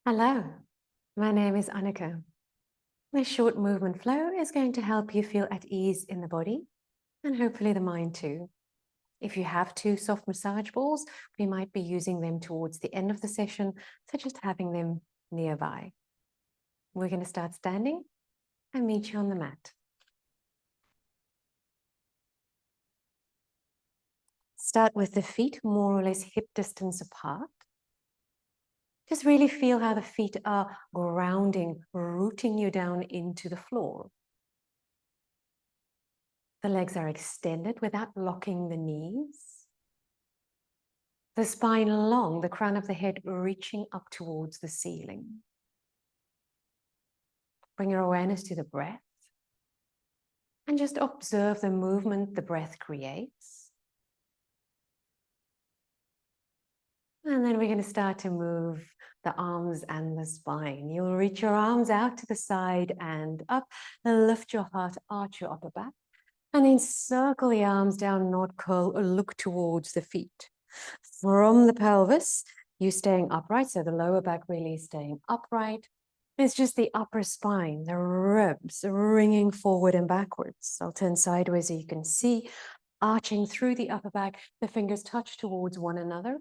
Hello, my name is Annika. This short movement flow is going to help you feel at ease in the body and hopefully the mind too. If you have two soft massage balls, we might be using them towards the end of the session, so just having them nearby. We're going to start standing and meet you on the mat. Start with the feet more or less hip distance apart. Just really feel how the feet are grounding, rooting you down into the floor. The legs are extended without locking the knees. The spine long, the crown of the head reaching up towards the ceiling. Bring your awareness to the breath and just observe the movement the breath creates. And then we're going to start to move the arms and the spine. You'll reach your arms out to the side and up, and lift your heart, arch your upper back, and then circle the arms down, not curl or look towards the feet. From the pelvis, you staying upright, so the lower back really staying upright. It's just the upper spine, the ribs ringing forward and backwards. I'll turn sideways so you can see, arching through the upper back, the fingers touch towards one another.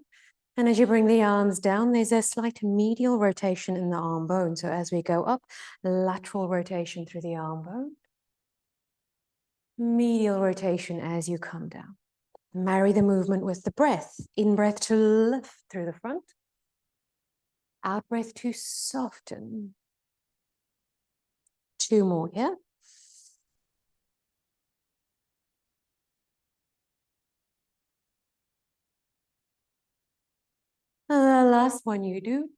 And as you bring the arms down, there's a slight medial rotation in the arm bone. So as we go up, lateral rotation through the arm bone. Medial rotation as you come down. Marry the movement with the breath. In breath to lift through the front. Out breath to soften. Two more here. The last one you do,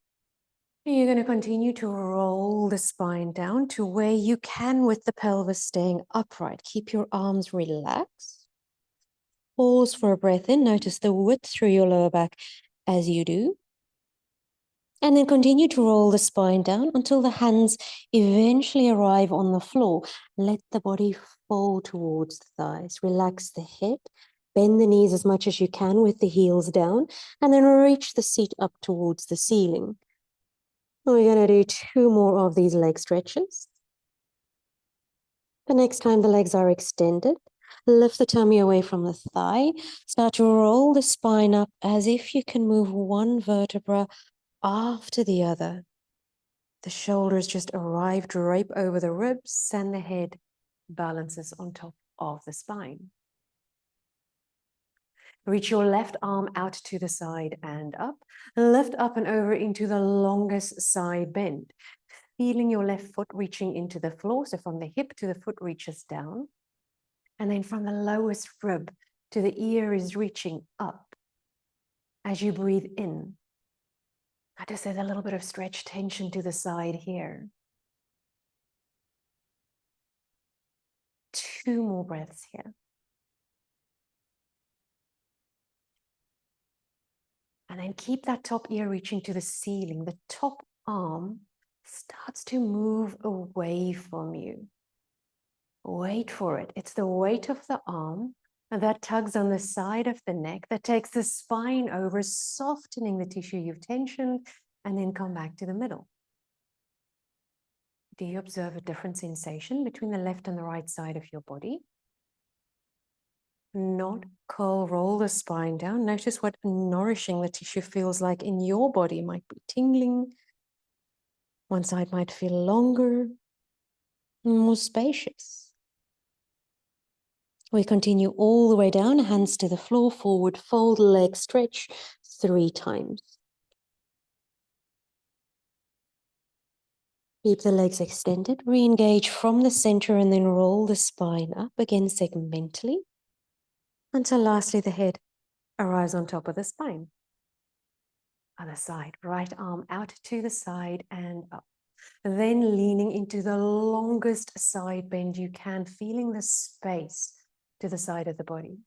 you're going to continue to roll the spine down to where you can with the pelvis staying upright. Keep your arms relaxed. Pause for a breath in. Notice the width through your lower back as you do. And then continue to roll the spine down until the hands eventually arrive on the floor. Let the body fall towards the thighs. Relax the head. Bend the knees as much as you can with the heels down. And then reach the seat up towards the ceiling. We're going to do two more of these leg stretches. The next time the legs are extended, lift the tummy away from the thigh. Start to roll the spine up as if you can move one vertebra after the other. The shoulders just arrive, drape over the ribs, and the head balances on top of the spine. Reach your left arm out to the side and up. Lift up and over into the longest side bend. Feeling your left foot reaching into the floor. So from the hip to the foot reaches down. And then from the lowest rib to the ear is reaching up. As you breathe in, notice there's a little bit of stretch tension to the side here. Two more breaths here. And then keep that top ear reaching to the ceiling. The top arm starts to move away from you. Wait for it. It's the weight of the arm that tugs on the side of the neck, that takes the spine over, softening the tissue you've tensioned, and then come back to the middle. Do you observe a different sensation between the left and the right side of your body? Not curl, roll the spine down. Notice what nourishing the tissue feels like in your body. It might be tingling. One side might feel longer, more spacious. We continue all the way down, hands to the floor, forward fold, leg stretch 3 times. Keep the legs extended, re-engage from the center and then roll the spine up again segmentally until lastly the head arrives on top of the spine. Other side, right arm out to the side and up. Then leaning into the longest side bend you can, feeling the space to the side of the body.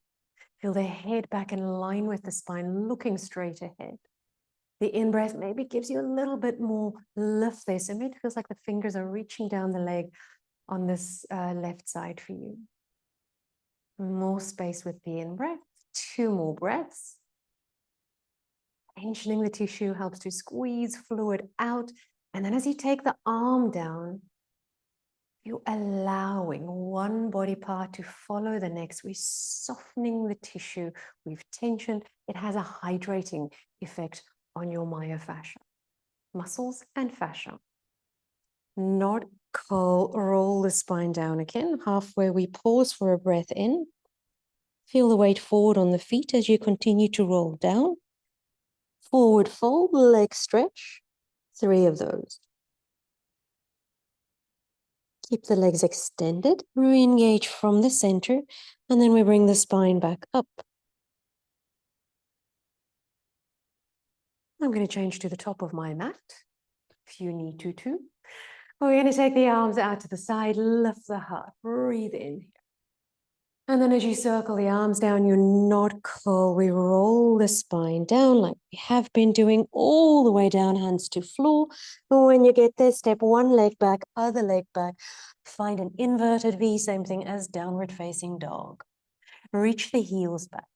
Feel the head back in line with the spine, looking straight ahead. The in-breath maybe gives you a little bit more lift there. So maybe it feels like the fingers are reaching down the leg on this left side for you. More space with the in-breath. 2 more breaths. tensioning the tissue helps to squeeze fluid out. And then as you take the arm down, you're allowing one body part to follow the next. We're softening the tissue. We've tensioned. It has a hydrating effect on your myofascia, muscles and fascia. Not curl, roll the spine down again. Halfway, we pause for a breath in. Feel the weight forward on the feet as you continue to roll down. Forward fold, leg stretch. 3 of those. Keep the legs extended, re-engage from the center, and then we bring the spine back up. I'm going to change to the top of my mat, if you need to too. We're going to take the arms out to the side, lift the heart, breathe in. And then as you circle the arms down, you not curl, we roll the spine down like we have been doing all the way down, hands to floor. When you get there, step one leg back, other leg back. Find an inverted V, same thing as downward facing dog. Reach the heels back.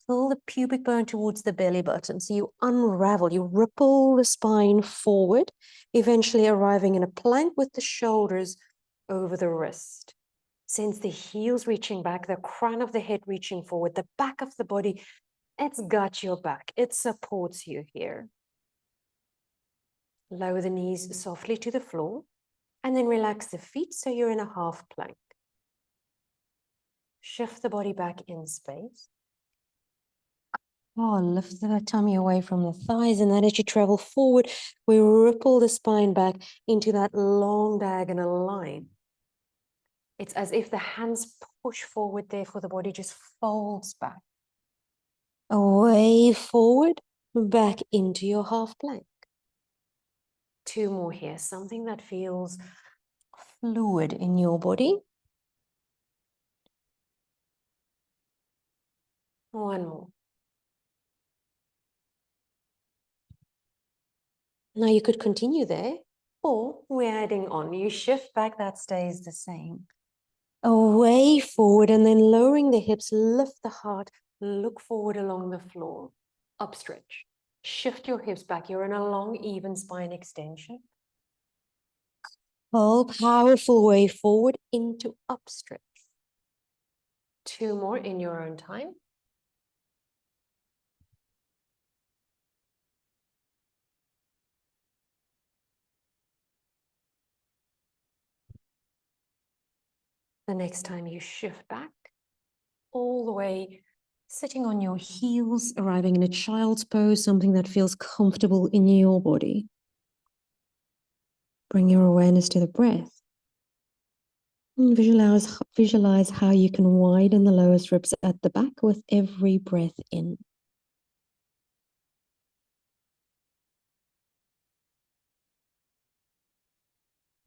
Pull the pubic bone towards the belly button. So you unravel, you ripple the spine forward, eventually arriving in a plank with the shoulders over the wrist. Sense the heels reaching back, the crown of the head reaching forward, the back of the body, it's got your back. It supports you here. Lower the knees softly to the floor and then relax the feet so you're in a half plank. Shift the body back in space. Oh, lift the tummy away from the thighs, and then as you travel forward, we ripple the spine back into that long diagonal line. It's as if the hands push forward, therefore the body just folds back. Away forward, back into your half plank. 2 more here, something that feels fluid in your body. 1 more. Now you could continue there, or we're adding on. You shift back, that stays the same. Away forward, and then lowering the hips, lift the heart, look forward along the floor, up stretch. Shift your hips back, you're in a long, even spine extension. Pull, powerful way forward into up stretch. 2 more in your own time. The next time you shift back, all the way, sitting on your heels, arriving in a child's pose, something that feels comfortable in your body. Bring your awareness to the breath. And visualize how you can widen the lowest ribs at the back with every breath in.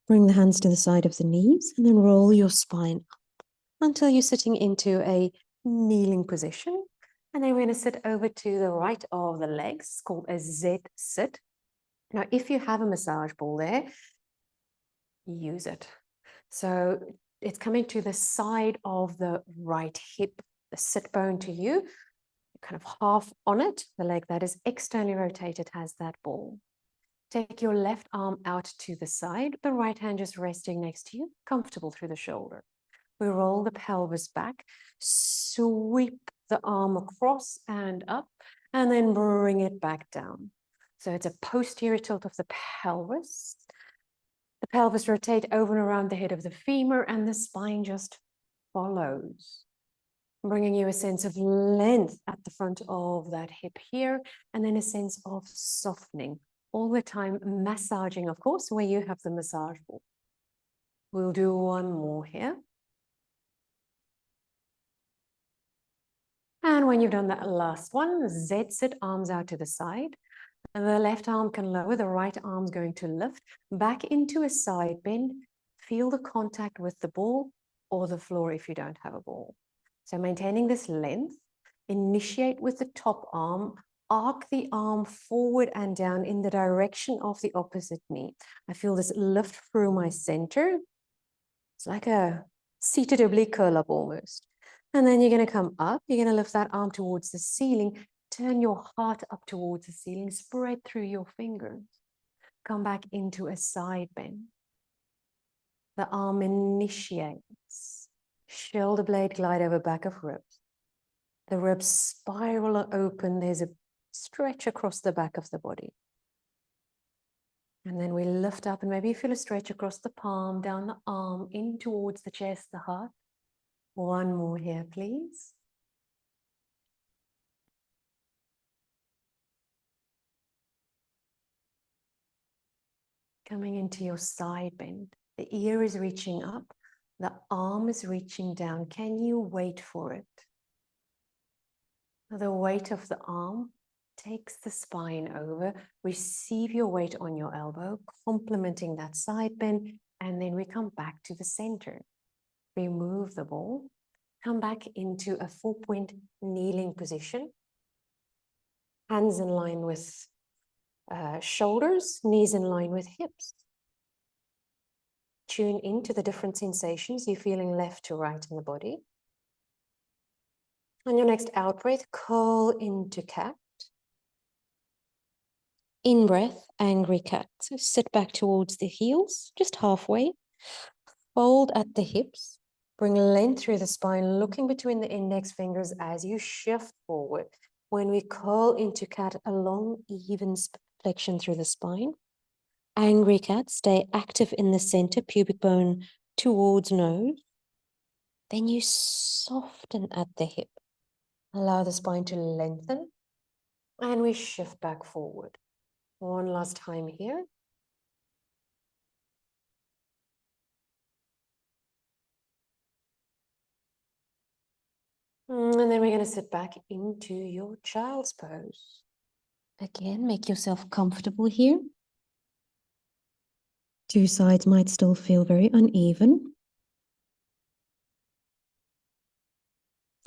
Bring the hands to the side of the knees and then roll your spine up until you're sitting into a kneeling position. And then we're going to sit over to the right of the legs. It's called a Z sit. Now, if you have a massage ball there, use it. So it's coming to the side of the right hip, the sit bone to you, kind of half on it. The leg that is externally rotated has that ball. Take your left arm out to the side, the right hand just resting next to you, comfortable through the shoulder. We roll the pelvis back, sweep the arm across and up, and then bring it back down. So it's a posterior tilt of the pelvis. The pelvis rotates over and around the head of the femur, and the spine just follows, bringing you a sense of length at the front of that hip here, and then a sense of softening. All the time massaging, of course, where you have the massage ball. We'll do 1 more here. And when you've done that last one, Z sit, arms out to the side. The left arm can lower, the right arm's going to lift back into a side bend. Feel the contact with the ball or the floor if you don't have a ball. So maintaining this length, initiate with the top arm, arc the arm forward and down in the direction of the opposite knee. I feel this lift through my center. It's like a seated oblique curl up almost. And then you're going to come up. You're going to lift that arm towards the ceiling. Turn your heart up towards the ceiling, spread through your fingers. Come back into a side bend. The arm initiates. Shoulder blade glide over back of ribs. The ribs spiral open. There's a stretch across the back of the body. And then we lift up and maybe feel a stretch across the palm, down the arm, in towards the chest, the heart. One more here, please. Coming into your side bend. The ear is reaching up. The arm is reaching down. Can you wait for it? The weight of the arm takes the spine over. Receive your weight on your elbow, complementing that side bend. And then we come back to the center. Remove the ball. Come back into a 4-point kneeling position. Hands in line with shoulders, knees in line with hips. Tune into the different sensations you're feeling left to right in the body. On your next out breath, curl into cat. In breath, angry cat. So sit back towards the heels, just halfway. Fold at the hips. Bring length through the spine, looking between the index fingers as you shift forward. When we curl into cat, a long, even flexion through the spine. Angry cat, stay active in the center, pubic bone towards nose. Then you soften at the hip. Allow the spine to lengthen. And we shift back forward. One last time here. And then we're going to sit back into your child's pose. Again, make yourself comfortable here. Two sides might still feel very uneven.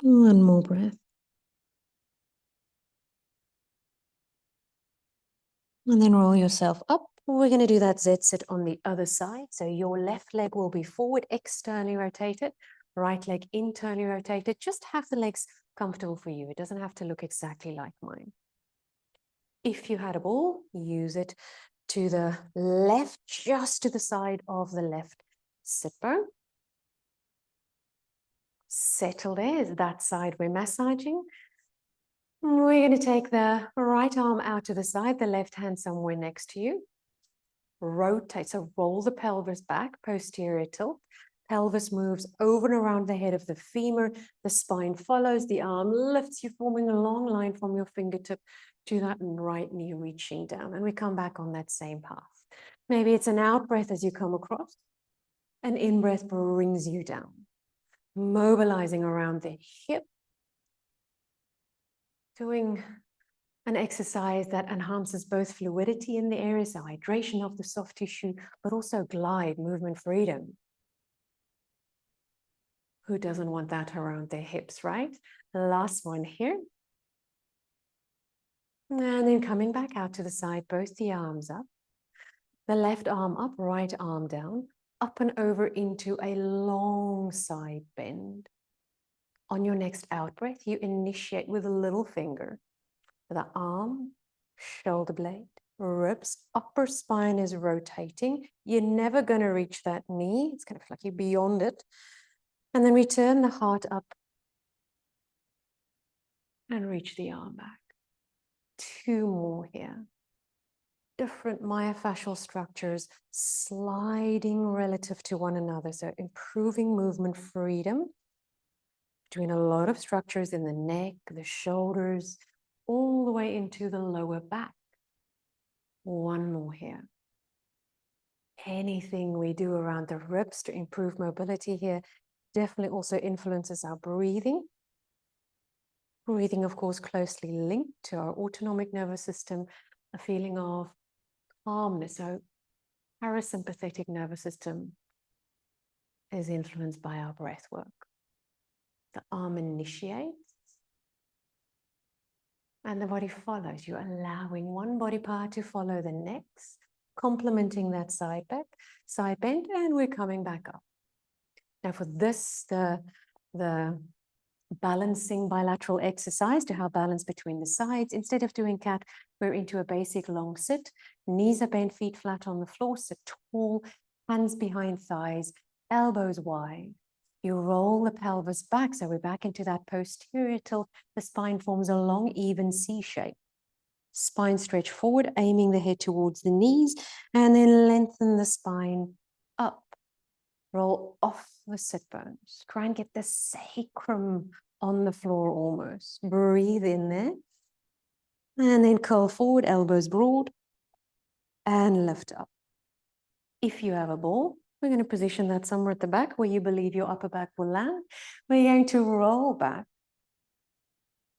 One more breath. And then roll yourself up. We're going to do that Z-sit on the other side. So your left leg will be forward, externally rotated. Right leg internally rotated. Just have the legs comfortable for you. It doesn't have to look exactly like mine. If you had a ball, use it to the left, just to the side of the left sit bone. Settle there. Is that side we're massaging? We're going to take the right arm out to the side, the left hand somewhere next to you. Rotate, so roll the pelvis back, posterior tilt. Pelvis moves over and around the head of the femur. The spine follows the arm, lifts you, forming a long line from your fingertip to that right knee reaching down. And we come back on that same path. Maybe it's an out breath as you come across. An in breath brings you down. Mobilizing around the hip. Doing an exercise that enhances both fluidity in the area, so hydration of the soft tissue, but also glide, movement freedom. Who doesn't want that around their hips, right? The last one here. And then coming back out to the side, both the arms up. The left arm up, right arm down, up and over into a long side bend. On your next out breath, you initiate with a little finger. The arm, shoulder blade, ribs, upper spine is rotating. You're never going to reach that knee. It's kind of like you're beyond it. And then return the heart up and reach the arm back. Two more here. Different myofascial structures sliding relative to one another. So improving movement freedom between a lot of structures in the neck, the shoulders, all the way into the lower back. One more here. Anything we do around the ribs to improve mobility here definitely also influences our breathing. Breathing, of course, closely linked to our autonomic nervous system, a feeling of calmness. So parasympathetic nervous system is influenced by our breath work. The arm initiates and the body follows. You're allowing one body part to follow the next, complementing that side bend, and we're coming back up. Now for this, the balancing bilateral exercise to have balance between the sides. Instead of doing cat, we're into a basic long sit. Knees are bent, feet flat on the floor, sit tall, hands behind thighs, elbows wide. You roll the pelvis back, so we're back into that posterior till the spine forms a long, even C shape. Spine stretch forward, aiming the head towards the knees, and then lengthen the spine up. Roll off the sit bones. Try and get the sacrum on the floor almost. Breathe in there. And then curl forward, elbows broad, and lift up. If you have a ball, we're going to position that somewhere at the back where you believe your upper back will land. We're going to roll back.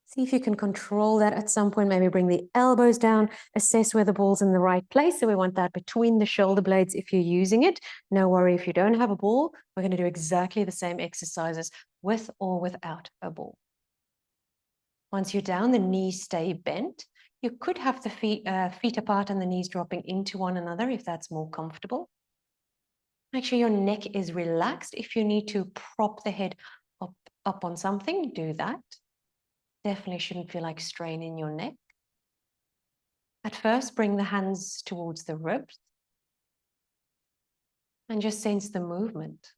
See if you can control that at some point. Maybe bring the elbows down, assess where the ball's in the right place. So we want that between the shoulder blades if you're using it. No worry if you don't have a ball. We're going to do exactly the same exercises with or without a ball. Once you're down, the knees stay bent. You could have the feet apart and the knees dropping into one another if that's more comfortable. Make sure your neck is relaxed. If you need to prop the head up on something, do that. Definitely shouldn't feel like strain in your neck. At first, bring the hands towards the ribs and just sense the movement.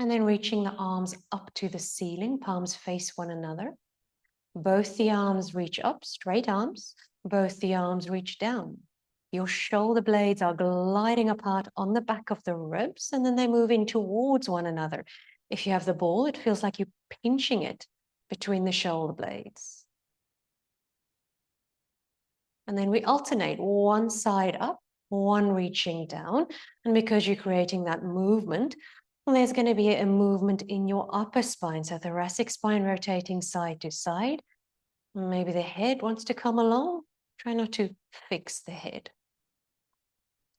And then reaching the arms up to the ceiling, palms face one another. Both the arms reach up, straight arms. Both the arms reach down. Your shoulder blades are gliding apart on the back of the ribs, and then they move in towards one another. If you have the ball, it feels like you're pinching it between the shoulder blades. And then we alternate one side up, one reaching down. And because you're creating that movement, well, there's going to be a movement in your upper spine. So thoracic spine rotating side to side. Maybe the head wants to come along. Try not to fix the head.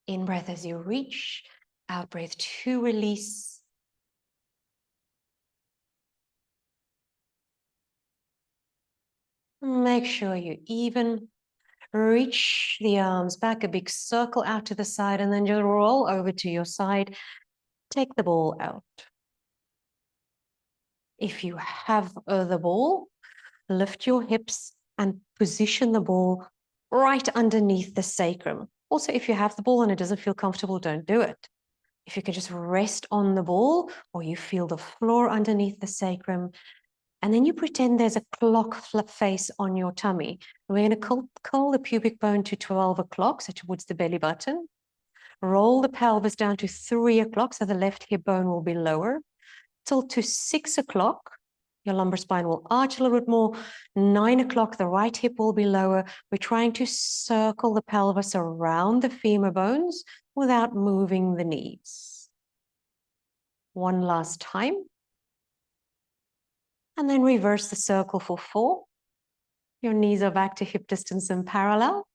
In breath as you reach, out breath to release. Make sure you even. Reach the arms back, a big circle out to the side, and then just roll over to your side. Take the ball out. If you have the ball, lift your hips and position the ball right underneath the sacrum. Also, if you have the ball and it doesn't feel comfortable, don't do it. If you can just rest on the ball or you feel the floor underneath the sacrum, and then you pretend there's a clock face on your tummy. We're going to curl the pubic bone to 12 o'clock, so towards the belly button. Roll the pelvis down to 3 o'clock, so the left hip bone will be lower. Till to 6 o'clock, your lumbar spine will arch a little bit more. 9 o'clock, the right hip will be lower. We're trying to circle the pelvis around the femur bones without moving the knees. One last time. And then reverse the circle for 4. Your knees are back to hip distance and parallel.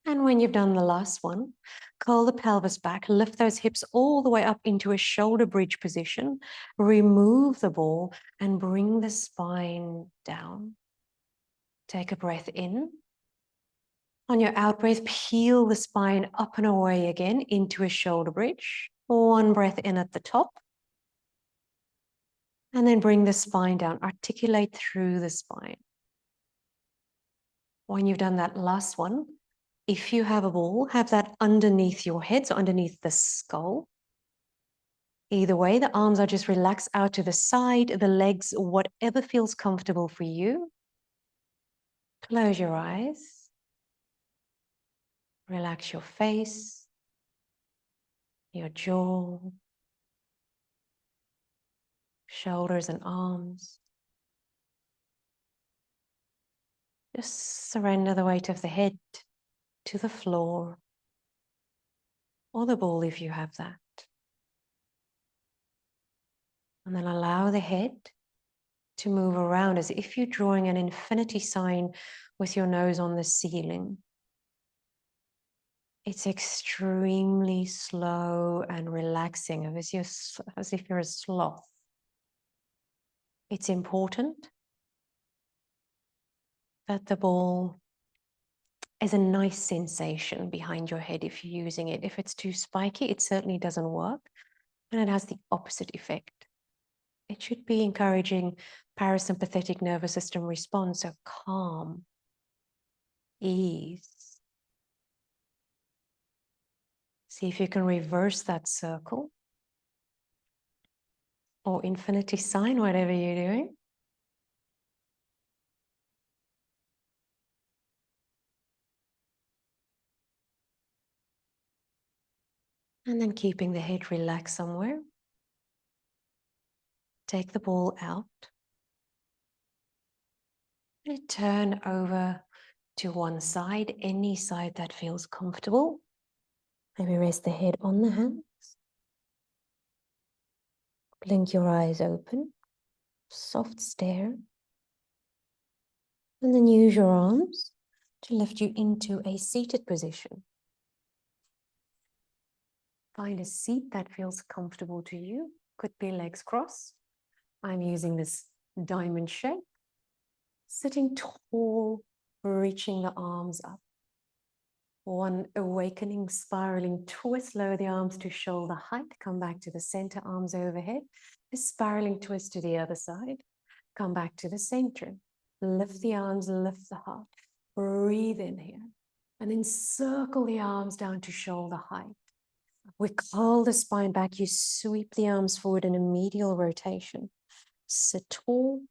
And when you've done the last one, curl the pelvis back, lift those hips all the way up into a shoulder bridge position, remove the ball and bring the spine down. Take a breath in. On your out breath, peel the spine up and away again into a shoulder bridge. One breath in at the top. And then bring the spine down, articulate through the spine. When you've done that last one, if you have a ball, have that underneath your head, so underneath the skull. Either way, the arms are just relaxed out to the side, the legs, whatever feels comfortable for you. Close your eyes. Relax your face, your jaw, shoulders and arms. Just surrender the weight of the head to the floor or the ball if you have that. And then allow the head to move around as if you're drawing an infinity sign with your nose on the ceiling. It's extremely slow and relaxing, as if you're a sloth. It's important that the ball is a nice sensation behind your head if you're using it. If it's too spiky, it certainly doesn't work, and it has the opposite effect. It should be encouraging parasympathetic nervous system response, so calm, ease. See if you can reverse that circle or infinity sign, whatever you're doing. And then keeping the head relaxed somewhere. Take the ball out. And turn over to one side, any side that feels comfortable. Maybe rest the head on the hands. Blink your eyes open. Soft stare. And then use your arms to lift you into a seated position. Find a seat that feels comfortable to you. Could be legs crossed. I'm using this diamond shape. Sitting tall, reaching the arms up. One awakening, spiraling twist. Lower the arms to shoulder height. Come back to the center, arms overhead. A spiraling twist to the other side. Come back to the center. Lift the arms, lift the heart. Breathe in here. And then circle the arms down to shoulder height. We curl the spine back. You sweep the arms forward in a medial rotation. Sit tall,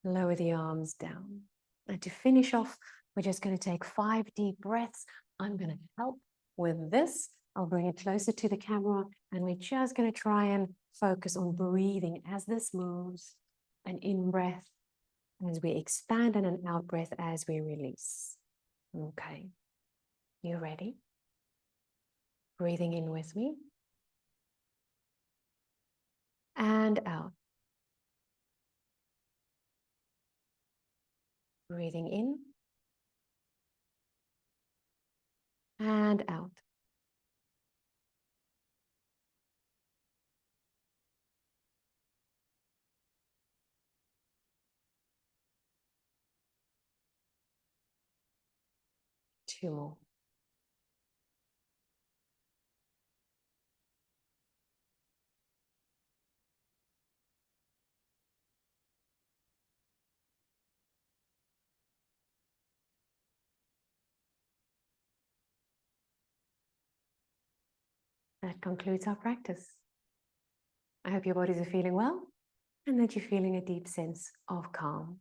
lower the arms down. And to finish off, we're just going to take 5 deep breaths. I'm going to help with this. I'll bring it closer to the camera, and we're just going to try and focus on breathing as this moves. An in-breath as we expand and an out-breath as we release. Okay, you ready? Breathing in with me. And out. Breathing in. And out. Two more. That concludes our practice. I hope your bodies are feeling well and that you're feeling a deep sense of calm.